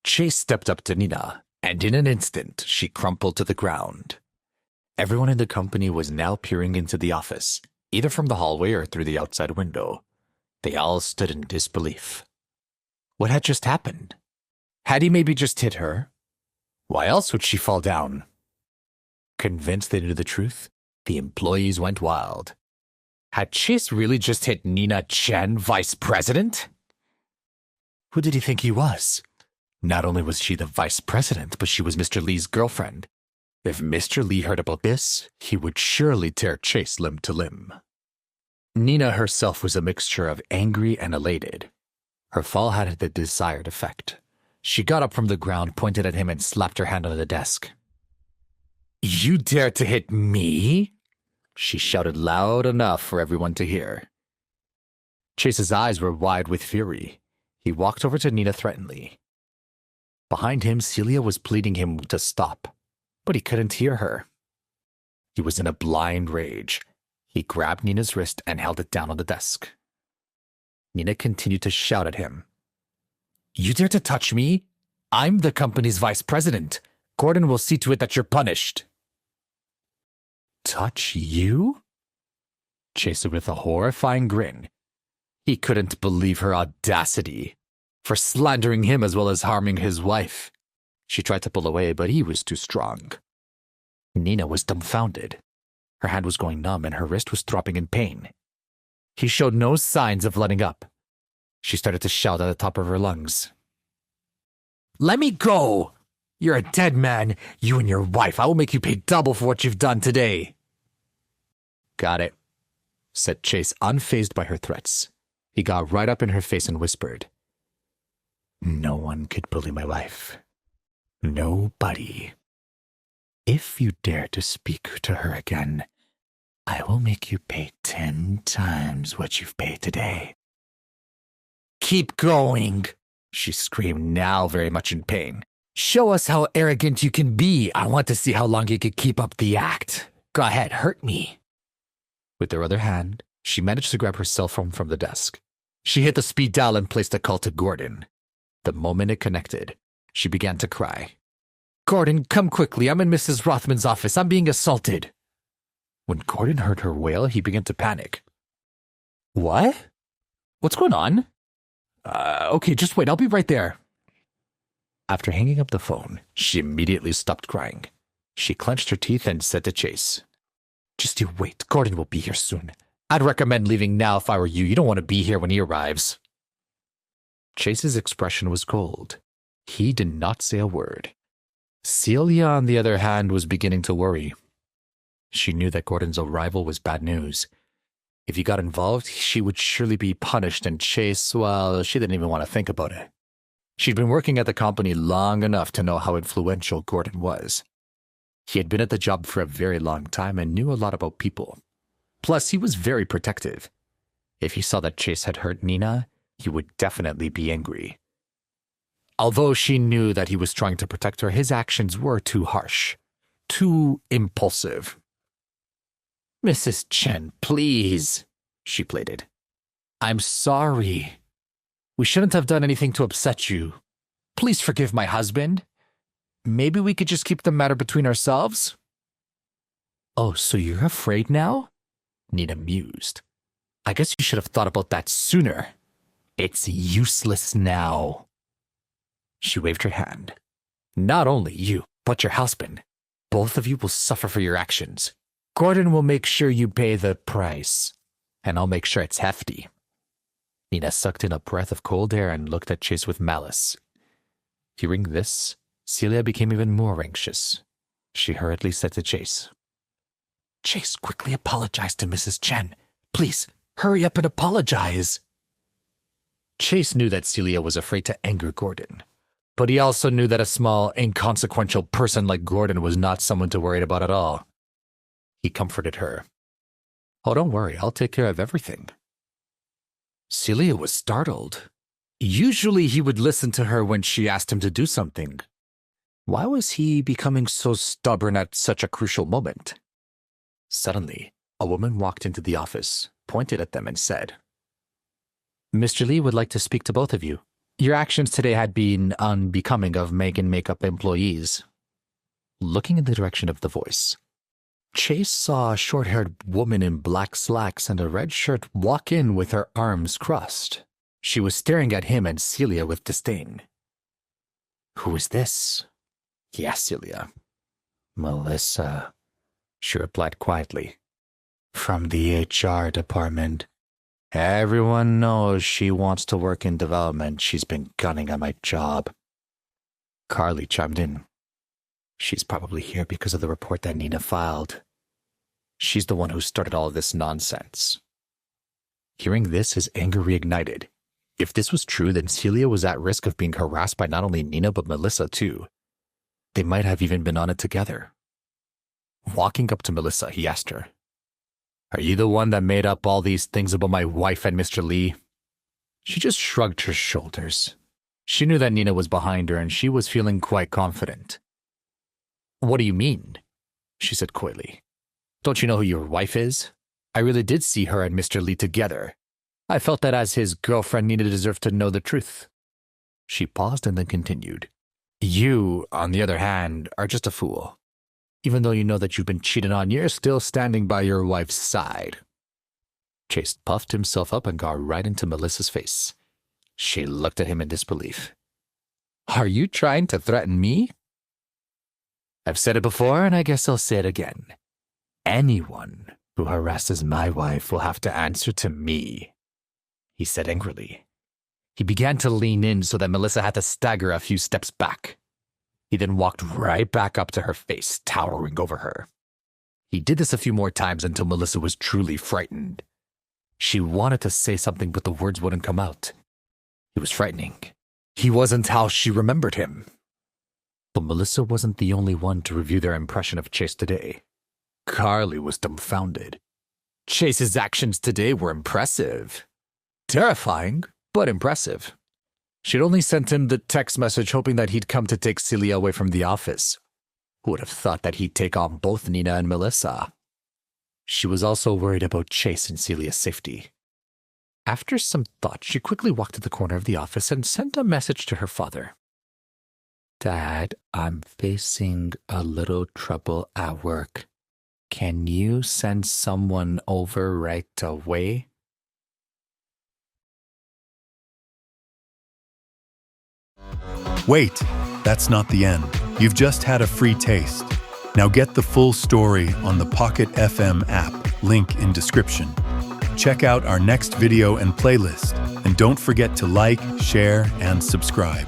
Chase stepped up to Nina, and in an instant, she crumpled to the ground. Everyone in the company was now peering into the office, either from the hallway or through the outside window. They all stood in disbelief. What had just happened? Had he maybe just hit her? Why else would she fall down? Convinced they knew the truth, the employees went wild. Had Chase really just hit Nina Chen, vice president? Who did he think he was? Not only was she the vice president, but she was Mr. Lee's girlfriend. If Mr. Lee heard about this, he would surely tear Chase limb to limb. Nina herself was a mixture of angry and elated. Her fall had the desired effect. She got up from the ground, pointed at him, and slapped her hand on the desk. "You dare to hit me?" She shouted loud enough for everyone to hear. Chase's eyes were wide with fury. He walked over to Nina threateningly. Behind him, Celia was pleading him to stop, but he couldn't hear her. He was in a blind rage. He grabbed Nina's wrist and held it down on the desk. Nina continued to shout at him. "You dare to touch me? I'm the company's vice president. Gordon will see to it that you're punished." "Touch you?" Chase said with a horrifying grin. He couldn't believe her audacity. For slandering him as well as harming his wife. She tried to pull away, but he was too strong. Nina was dumbfounded. Her hand was going numb and her wrist was throbbing in pain. He showed no signs of letting up. She started to shout at the top of her lungs. "Let me go! You're a dead man, you and your wife. I will make you pay double for what you've done today." "Got it," said Chase, unfazed by her threats. He got right up in her face and whispered, "No one could bully my wife. Nobody. If you dare to speak to her again, I will make you pay 10 times what you've paid today." "Keep going," she screamed, now very much in pain. "Show us how arrogant you can be. I want to see how long you can keep up the act. Go ahead, hurt me." With her other hand, she managed to grab her cell phone from the desk. She hit the speed dial and placed a call to Gordon. The moment it connected, she began to cry. "Gordon, come quickly. I'm in Mrs. Rothman's office. I'm being assaulted." When Gordon heard her wail, he began to panic. "What? What's going on?" Okay, just wait. I'll be right there." After hanging up the phone, she immediately stopped crying. She clenched her teeth and said to Chase, "Just you wait. Gordon will be here soon. I'd recommend leaving now if I were you. You don't want to be here when he arrives." Chase's expression was cold. He did not say a word. Celia, on the other hand, was beginning to worry. She knew that Gordon's arrival was bad news. If he got involved, she would surely be punished, and Chase, well, she didn't even want to think about it. She'd been working at the company long enough to know how influential Gordon was. He had been at the job for a very long time and knew a lot about people. Plus, he was very protective. If he saw that Chase had hurt Nina, he would definitely be angry. Although she knew that he was trying to protect her, his actions were too harsh, too impulsive. "Mrs. Chen, please," she pleaded. "I'm sorry. We shouldn't have done anything to upset you. Please forgive my husband. Maybe we could just keep the matter between ourselves?" "Oh, so you're afraid now?" Nina mused. "I guess you should have thought about that sooner. It's useless now." She waved her hand. "Not only you, but your husband. Both of you will suffer for your actions. Gordon will make sure you pay the price, and I'll make sure it's hefty." Nina sucked in a breath of cold air and looked at Chase with malice. Hearing this, Celia became even more anxious. She hurriedly said to Chase, "Chase, quickly apologize to Mrs. Chen. Please, hurry up and apologize." Chase knew that Celia was afraid to anger Gordon, but he also knew that a small, inconsequential person like Gordon was not someone to worry about at all. He comforted her. "Oh, don't worry, I'll take care of everything." Celia was startled. Usually he would listen to her when she asked him to do something. Why was he becoming so stubborn at such a crucial moment? Suddenly, a woman walked into the office, pointed at them, and said, "Mr. Lee would like to speak to both of you." Your actions today had been unbecoming of Megan makeup employees. Looking in the direction of the voice, Chase saw a short-haired woman in black slacks and a red shirt walk in with her arms crossed. She was staring at him and Celia with disdain. "Who is this?" he asked Celia. "Melissa," she replied quietly. "From the HR department. Everyone knows she wants to work in development. She's been gunning at my job." Carley chimed in. "She's probably here because of the report that Nina filed. She's the one who started all of this nonsense." Hearing this, his anger reignited. If this was true, then Celia was at risk of being harassed by not only Nina but Melissa too. They might have even been on it together. Walking up to Melissa, he asked her, "Are you the one that made up all these things about my wife and Mr. Lee?" She just shrugged her shoulders. She knew that Nina was behind her and she was feeling quite confident. "What do you mean?" she said coyly. "Don't you know who your wife is? I really did see her and Mr. Lee together. I felt that as his girlfriend, Nina deserved to know the truth." She paused and then continued. "You, on the other hand, are just a fool. Even though you know that you've been cheated on, you're still standing by your wife's side." Chase puffed himself up and got right into Melissa's face. She looked at him in disbelief. "Are you trying to threaten me?" "I've said it before, and I guess I'll say it again. Anyone who harasses my wife will have to answer to me," he said angrily. He began to lean in so that Melissa had to stagger a few steps back. He then walked right back up to her face, towering over her. He did this a few more times until Melissa was truly frightened. She wanted to say something, but the words wouldn't come out. It was frightening. He wasn't how she remembered him. But Melissa wasn't the only one to review their impression of Chase today. Carley was dumbfounded. Chase's actions today were impressive. Terrifying, but impressive. She'd only sent him the text message hoping that he'd come to take Celia away from the office. Who would have thought that he'd take on both Nina and Melissa? She was also worried about Chase and Celia's safety. After some thought, she quickly walked to the corner of the office and sent a message to her father. "Dad, I'm facing a little trouble at work. Can you send someone over right away?" Wait, that's not the end. You've just had a free taste. Now get the full story on the Pocket FM app, link in description. Check out our next video and playlist, and don't forget to like, share, and subscribe.